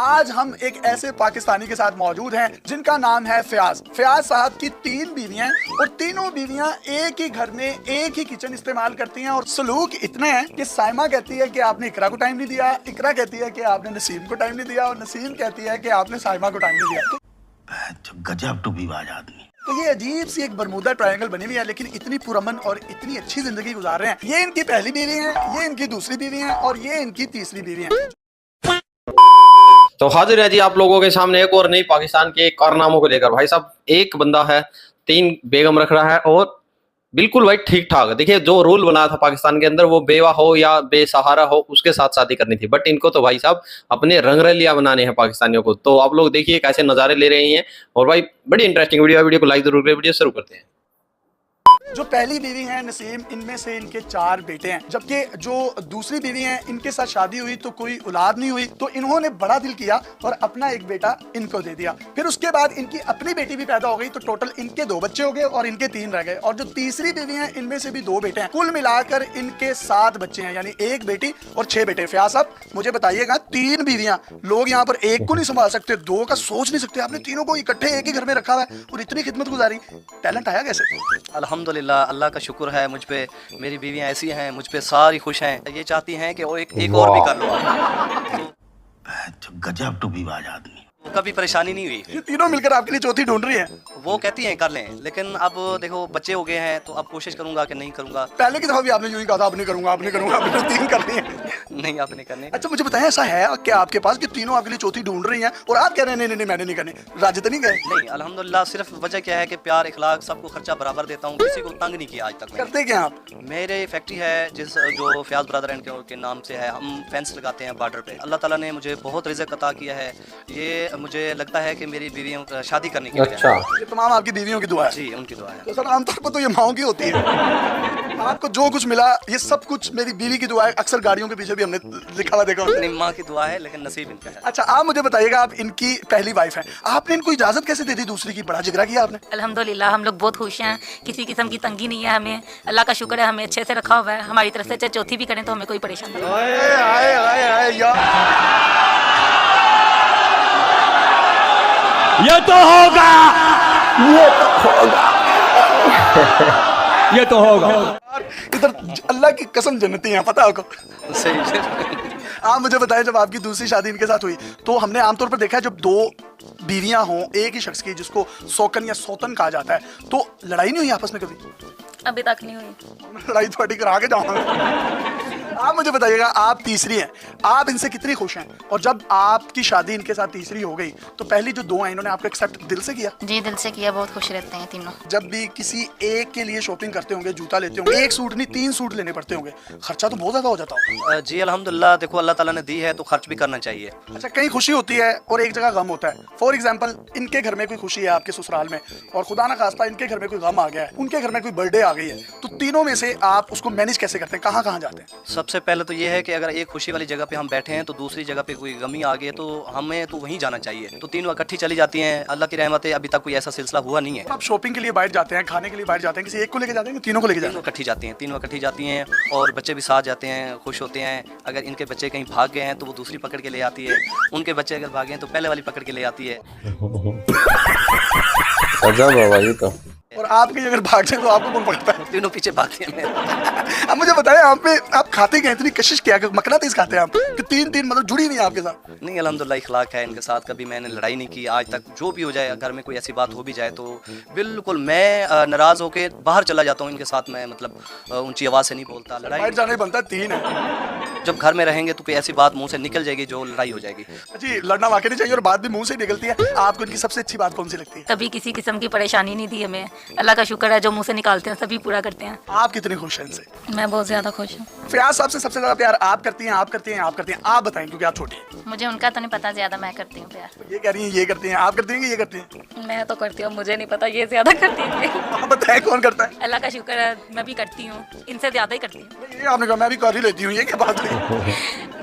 आज हम एक ऐसे पाकिस्तानी के साथ मौजूद हैं जिनका नाम है फयाज। फयाज साहब की 3 बीवियां और तीनों बीवियां एक ही घर में एक ही किचन इस्तेमाल करती हैं और सलूक इतने हैं कि साइमा कहती है कि आपने इकरा को टाइम नहीं दिया, इकरा कहती है कि आपने नसीम को टाइम नहीं दिया और नसीम कहती है कि आपने साइमा को टाइम नहीं दिया। तो गजब टूबीबाज आदमी। तो ये अजीब सी एक बरमूदा ट्रायंगल बनी हुई है, लेकिन इतनी पुरअमन और इतनी अच्छी जिंदगी गुजार रहे हैं। ये इनकी पहली बीवी है, ये इनकी दूसरी बीवी है और ये इनकी तीसरी बीवी है। तो हाजिर है जी आप लोगों के सामने एक और नई पाकिस्तान के कारनामों को लेकर। भाई साहब एक बंदा है 3 बेगम रख रहा है और बिल्कुल भाई ठीक ठाक। देखिए जो रूल बनाया था पाकिस्तान के अंदर, वो बेवा हो या बेसहारा हो उसके साथ शादी करनी थी, बट इनको तो भाई साहब अपने रंगरलिया बनाने हैं पाकिस्तानियों को। तो आप लोग देखिए कैसे नज़ारे ले रहे हैं और भाई बड़ी इंटरेस्टिंग वीडियो को लाइक जरूर करें। वीडियो शुरू करते हैं। जो पहली बीवी है नसीम, इनमें से इनके 4 बेटे हैं, जबकि जो दूसरी बीवी है इनके साथ शादी हुई तो कोई औलाद नहीं हुई, तो इन्होंने बड़ा दिल किया और अपना एक बेटा इनको दे दिया। फिर उसके बाद इनकी अपनी बेटी भी पैदा हो गई, तो टोटल इनके 2 बच्चे हो गए और इनके 3 रह गए। और जो तीसरी बीवी है इनमें से भी 2 बेटे हैं, कुल मिलाकर इनके 7 बच्चे हैं, यानी 1 बेटी और 6 बेटे। फयाज साहब मुझे बताइएगा, 3 बीवियां, लोग यहाँ पर एक को नहीं संभाल सकते, 2 का सोच नहीं सकते, आपने तीनों को इकट्ठे एक ही घर में रखा हुआ है और इतनी खिदमत गुजारी, टैलेंट आया कैसे? अल्हम्दुलिल्लाह, अल्लाह का शुक्र है मुझ पे, मेरी बीवियाँ ऐसी हैं, मुझ पे सारी खुश हैं। ये चाहती हैं कि वो एक और भी कर लो। तो गजब टूबीबाज आदमी। कभी परेशानी नहीं हुई। ये तीनों मिलकर आपके लिए चौथी ढूंढ रही हैं। वो कहती हैं कर लें, लेकिन अब देखो बच्चे हो गए हैं तो अब कोशिश करूंगा कि नहीं करूंगा। पहले की दफा भी आपने यूं ही कहा था, अब नहीं करूंगा, अब नहीं करूंगा, अब नहीं, 3 करनी है। नहीं आपने करने। अच्छा मुझे बताएं, ऐसा है क्या आपके पास कि तीनों आपके लिए चौथी ढूंढ रही हैं और आप कह रहे हैं नहीं नहीं मैंने नहीं करनी? राजी तो नहीं गए? नहीं अल्हम्दुलिल्लाह, सिर्फ वजह क्या है कि प्यार इखलाक सबको खर्चा बराबर देता हूँ, किसी को तंग नहीं किया आज तक। करते क्या आप? मेरे फैक्ट्री है जो फयाज ब्रदर एंड के नाम से है, हम फेंस लगाते हैं बॉर्डर पे। अल्लाह ताला ने मुझे बहुत रिज़्क अता किया है, ये मुझे लगता है कि मेरी बीवियों शादी करने की। अच्छा, ये तमाम आपकी बीवियों की दुआ है? जी उनकी दुआ है। तो सर आमतौर पर तो ये माओ की होती है। आपको जो कुछ मिला ये सब कुछ मेरी बीवी की दुआ है। अक्सर गाड़ियों के पीछे भी हमने लिखा हुआ देखा। अपनी माँ की दुआ है, लेकिन नसीब इनका है। अच्छा आप मुझे बताइएगा, आप इनकी पहली वाइफ हैं, आपने इनको इजाजत कैसे दे दी दूसरी की? बड़ा जिगरा किया आपने। अल्हम्दुलिल्लाह हम लोग बहुत खुश हैं, किसी किस्म की तंगी नहीं है हमें, अल्लाह का शुक्र है हमें अच्छे से रखा हुआ है। हमारी तरफ से चाहे चौथी भी करें तो हमें कोई परेशानी नहीं। आए आए आए यार, ये तो होगा, ये तो होगा। इधर अल्लाह की कसम जन्नती हैं, पता है आपको? सही। आप मुझे बताएं, जब आपकी दूसरी शादी इनके साथ हुई तो हमने आमतौर पर देखा है जब 2 बीवियां हों एक ही शख्स की, जिसको सौकन या सौतन कहा जाता है, तो लड़ाई नहीं हुई आपस में कभी? अभी तक नहीं हुई। लड़ाई थोड़ी करा के जाऊंगा। आप मुझे बताइएगा, आप तीसरी हैं, आप इनसे कितनी खुश हैं? और जब आपकी शादी इनके साथ तीसरी हो गई तो पहली जो 2 हैं इन्होंने आपको एक्सेप्ट दिल से किया? जी दिल से किया, बहुत खुश रहते हैं तीनों। जब भी किसी एक के लिए शॉपिंग करते होंगे, जूता लेते होंगे, 1 सूट नहीं 3 सूट लेने पड़ते होंगे, खर्चा तो बहुत ज्यादा हो जाता होगा। जी अल्हम्दुलिल्लाह, देखो अल्लाह ताला ने दी है तो खर्च भी करना चाहिए। अच्छा, कहीं खुशी होती है और एक जगह गम होता है। फॉर एग्जाम्पल इनके घर में कोई खुशी है आपके ससुराल में और खुदा ना खास्ता इनके घर में कोई गम आ गया है, उनके घर में कोई बर्थडे आ गई है, तो तीनों में से आप उसको मैनेज कैसे करते हैं? कहाँ कहाँ जाते हैं? सबसे पहले तो ये है कि अगर एक खुशी वाली जगह पे हम बैठे हैं तो दूसरी जगह पे कोई गमी आ गई तो हमें तो वहीं जाना चाहिए, तो तीनों इकट्ठी चली जाती हैं। अल्लाह की रहमत है, अभी तक कोई ऐसा सिलसिला हुआ नहीं है। आप शॉपिंग के लिए बाहर जाते हैं, खाने के लिए बाहर जाते हैं, किसी एक को लेके जाते हैं कि तीनों को लेके जाते तीनों हैं? इकट्ठी जाती हैं, तीनों इकट्ठी जाती हैं और बच्चे भी साथ जाते हैं, खुश होते हैं। अगर इनके बच्चे कहीं भाग गए हैं तो वो दूसरी पकड़ के ले आती है, उनके बच्चे अगर भागे हैं तो पहले वाली पकड़ के ले आती है। अजब है भाई। तो और आपके अगर भाग जाए तो आपको कौन पकड़ता है? तीनों पीछे भागते हैं। अब मुझे बताएं, आप खाते क्या, इतनी कशिश क्या, मकनातीस खाते हैं आप कि 3 मतलब जुड़ी नहीं है आपके साथ? नहीं अल्हम्दुलिल्लाह, इखलाक है इनके साथ, कभी मैंने लड़ाई नहीं की आज तक। जो भी हो जाए, घर में कोई ऐसी बात हो भी जाए तो बिल्कुल मैं नाराज़ होके बाहर चला जाता हूँ इनके साथ। मैं मतलब ऊंची आवाज़ से नहीं बोलता। लड़ाई बाहर जाने बनता है 3 है। जब घर में रहेंगे तो कोई ऐसी बात मुंह से निकल जाएगी जो लड़ाई हो जाएगी। जी, लड़ना वाकई नहीं चाहिए और बात भी मुंह से निकलती है। आपको इनकी सबसे अच्छी बात कौन सी लगती है? कभी किसी किस्म की परेशानी नहीं दी हमें, अल्लाह का शुक्र है, जो मुँह से निकालते हैं सभी पूरा करते हैं। आप कितने खुश हैं इनसे? मैं बहुत ज़्यादा खुश हूँ। फयाज साहब से सबसे ज्यादा प्यार आप करती हैं, आप करती हैं, आप करती हैं? आप बताएं, क्योंकि आप छोटी हैं। मुझे उनका तो नहीं पता, ज़्यादा मैं करती हूँ प्यार। ये कह रही हैं ये करती हैं, आप करती हैं कि ये करती हैं? मैं तो करती हूँ, मुझे नहीं पता, ये ज़्यादा करती है। आप बताएं कौन करता है? अल्लाह का शुक्र है मैं भी करती हूँ, इनसे ज़्यादा ही करती हूँ। ये आपने कहा मैं भी कर ही लेती हूँ, ये क्या बात हुई?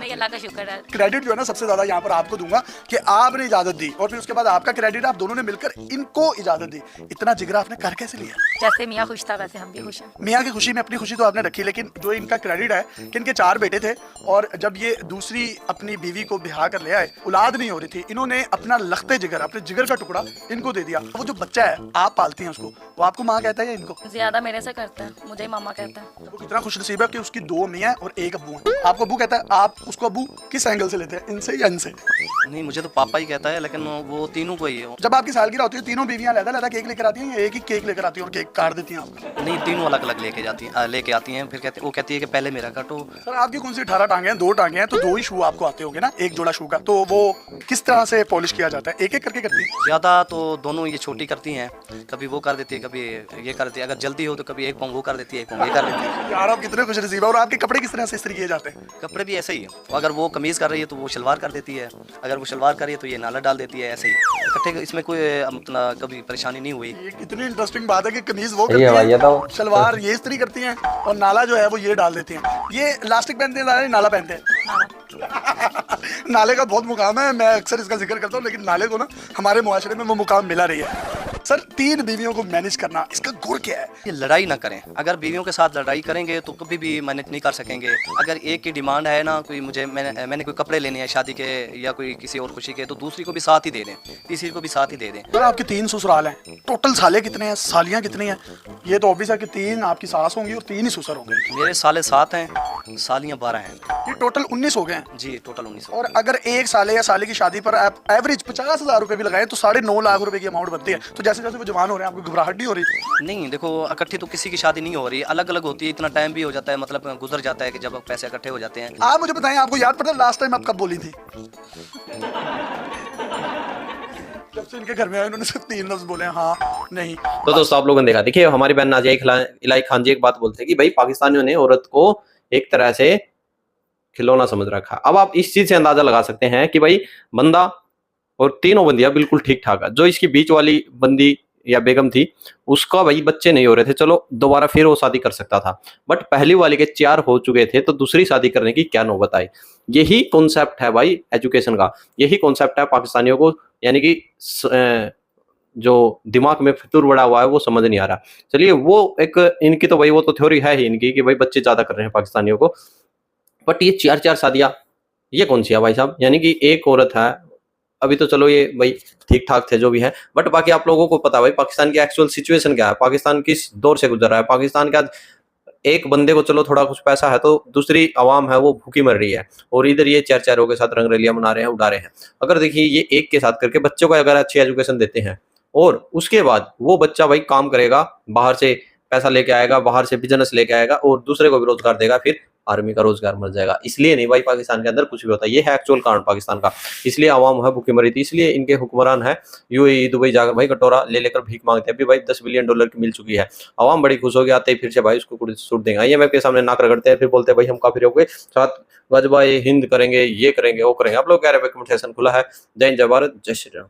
भाई अल्लाह का शुक्र है। क्रेडिट जो है ना सबसे ज्यादा यहाँ पर आपको दूंगा कि आपने इजाजत दी और फिर उसके बाद आपका क्रेडिट आप दोनों ने मिलकर इनको इजाजत दी। इतना जिगरा आपने कर कैसे लिया? जैसे मियाँ खुश था वैसे हम भी खुश हैं। मियाँ की खुशी में अपनी खुशी तो आपने रखी, लेकिन जो इनका क्रेडिट है कि इनके 4 बेटे थे और जब ये दूसरी अपनी बीवी को ब्याह कर ले आए, औलाद नहीं हो रही थी, इन्होंने अपना लखते जिगर, अपने जिगर का टुकड़ा इनको दे दिया। वो जो बच्चा है आप पालती हैं उसको, वो आपको माँ कहता है या इनको? ज्यादा मेरे से करता है, मुझे ही मामा कहता है। वो कितना खुश नसीब है कि उसकी 2 मियाँ और 1 अब्बू हैं। आपको अब्बू कहता है, आप उसको अब्बू किस एंगल से लेते हैं, इनसे या इनसे? नहीं, मुझे तो पापा ही कहता है, लेकिन वो तीनों को ही है। जब आपकी सालगिरह होती है तीनों बीवियां अलग-अलग केक लेकर आती हैं या एक ही केक लेकर आती हैं और केक काट देती हैं आपको? नहीं, तीनों अलग अलग लेके आती हैं। फिर वो कहती है कि पहले मेरा काटो। सर आपकी कौन सी 18 टांगे हैं, 2 टांगे हैं, तो 2 ही शू आपको आते होंगे ना, एक जोड़ा शू का। तो वो किस तरह से पॉलिश किया जाता है? एक एक करके करती है? ज़्यादा तो दोनों ये छोटी करती हैं, कभी वो कर देती है, कभी ये कर देती है। अगर जल्दी हो तो कभी एक पाँव वो कर देती है, एक पाँव ये कर देती है। यार आप कितने खुश नसीब है। और आपके कपड़े किस तरह से इस्त्री किए जाते हैं? कपड़े भी ऐसे ही है, अगर वो कमीज़ कर रही है तो वो शलवार कर देती है, अगर वो शलवार कर रही है तो ये नाला डाल देती है। ऐसे ही इकट्ठे, इसमें कोई अपना कभी परेशानी नहीं हुई। ये कितनी इंटरेस्टिंग बात है कि कमीज वो सही है भाई, करती ये तो। हैं, शलवार ये इस्त्री करती हैं और नाला जो है वो ये डाल देती हैं। ये इलास्टिक पहनते हैं, नाला पहनते हैं? नाले का बहुत मुकाम है, मैं अक्सर इसका जिक्र करता हूँ, लेकिन नाले को ना हमारे मुआशरे में वो मुकाम मिला रही है। सर 3 बीवियों को मैनेज करना, इसका गुर क्या है? ये लड़ाई ना करें। अगर बीवियों के साथ लड़ाई करेंगे तो कभी भी मैनेज नहीं कर सकेंगे। अगर एक की डिमांड है ना, कोई मैंने कोई कपड़े लेने हैं शादी के या कोई किसी और खुशी के, तो दूसरी को भी साथ ही दे दें, तीसरी को भी साथ ही दे दें। सर आपके 3 ससुराल हैं, टोटल साले कितने हैं, सालियाँ कितनी हैं? ये तो ऑब्वियस है कि 3 आपकी सास होंगी और 3 ही ससुर होंगे। मेरे साले 7 हैं, सालियाँ 12 हैं। ये टोटल 19 हो गए हैं। जी, टोटल 19। और अगर एक साले या साले की शादी पर आप एवरेज 50,000 रुपए भी लगाएं तो 9.5 लाख रुपए की अमाउंट बनती है। तो जैसे जैसे वो जवान हो रहे हैं आपको घबराहट नहीं हो रही? नहीं, देखो इकट्ठी तो किसी की शादी नहीं हो रही, अलग अलग होती है। इतना टाइम भी हो जाता है, मतलब गुजर जाता है कि जब पैसे इकट्ठे हो जाते हैं। आप मुझे बताएं, आपको याद पड़ता है लास्ट टाइम आप कब बोली थी? जब से इनके घर में आए उन्होंने सिर्फ 3 लफ्ज बोले, हाँ नहीं। तो दोस्तों आप लोगों ने देखा, देखिए हमारी बहन नाजिया इलाही खान जी एक बात बोलते हैं कि भाई पाकिस्तानियों ने औरत को एक तरह से खिलौना समझ रखा। अब आप इस चीज से अंदाजा लगा सकते हैं कि भाई बंदा और तीनों बंदियां बिल्कुल ठीक ठाक है। जो इसकी बीच वाली बंदी या बेगम थी उसका भाई बच्चे नहीं हो रहे थे, चलो दोबारा फिर वो शादी कर सकता था, बट पहली वाली के 4 हो चुके थे, तो दूसरी शादी करने की क्या नौबत आई। यही कॉन्सेप्ट है भाई एजुकेशन का, यही कॉन्सेप्ट है पाकिस्तानियों को, यानी कि जो दिमाग में फितूर बड़ा हुआ है वो समझ नहीं आ रहा। चलिए वो एक इनकी तो भाई वो तो थ्योरी है ही इनकी कि भाई बच्चे ज्यादा कर रहे हैं पाकिस्तानियों को, बट ये 4 शादियां ये कौन सी है भाई साहब? यानी कि एक औरत है, अभी तो चलो ये भाई ठीक ठाक थे जो भी है, बट बाकी आप लोगों को पता है भाई पाकिस्तान की एक्चुअल सिचुएशन क्या है, पाकिस्तान किस दौर से गुजर रहा है। पाकिस्तान का एक बंदे को चलो थोड़ा कुछ पैसा है तो दूसरी आवाम है वो भूखी मर रही है, और इधर ये 4 के साथ रंगरलियां मना रहे हैं, उड़ा रहे हैं। अगर देखिए ये एक के साथ करके बच्चों को अगर अच्छी एजुकेशन देते हैं और उसके बाद वो बच्चा भाई काम करेगा, बाहर से पैसा लेके आएगा, बाहर से बिजनेस लेके आएगा और दूसरे को भी रोजगार देगा, फिर आर्मी का रोजगार मर जाएगा। इसलिए नहीं भाई पाकिस्तान के अंदर कुछ भी होता है, ये है एक्चुअल कारण पाकिस्तान का। इसलिए आवाम है भूखी मरी थी, इसलिए इनके हुक्मरान है यूएई दुबई जाकर भाई कटोरा ले लेकर भीख मांगते हैं। अभी भाई $10 बिलियन की मिल चुकी है, आवाम बड़ी खुश हो गई, आते ही फिर से भाई उसको कुछ छूट देंगे। IMF के सामने नाक रगड़ते हैं, फिर बोलते हैं भाई हम काफिर हो गए, साथ गजबा हिंद करेंगे, ये करेंगे, वो करेंगे। आप लोग कह रहे हैं कमेंट सेक्शन खुला है। जय हिंद, जय भारत, जय श्री राम।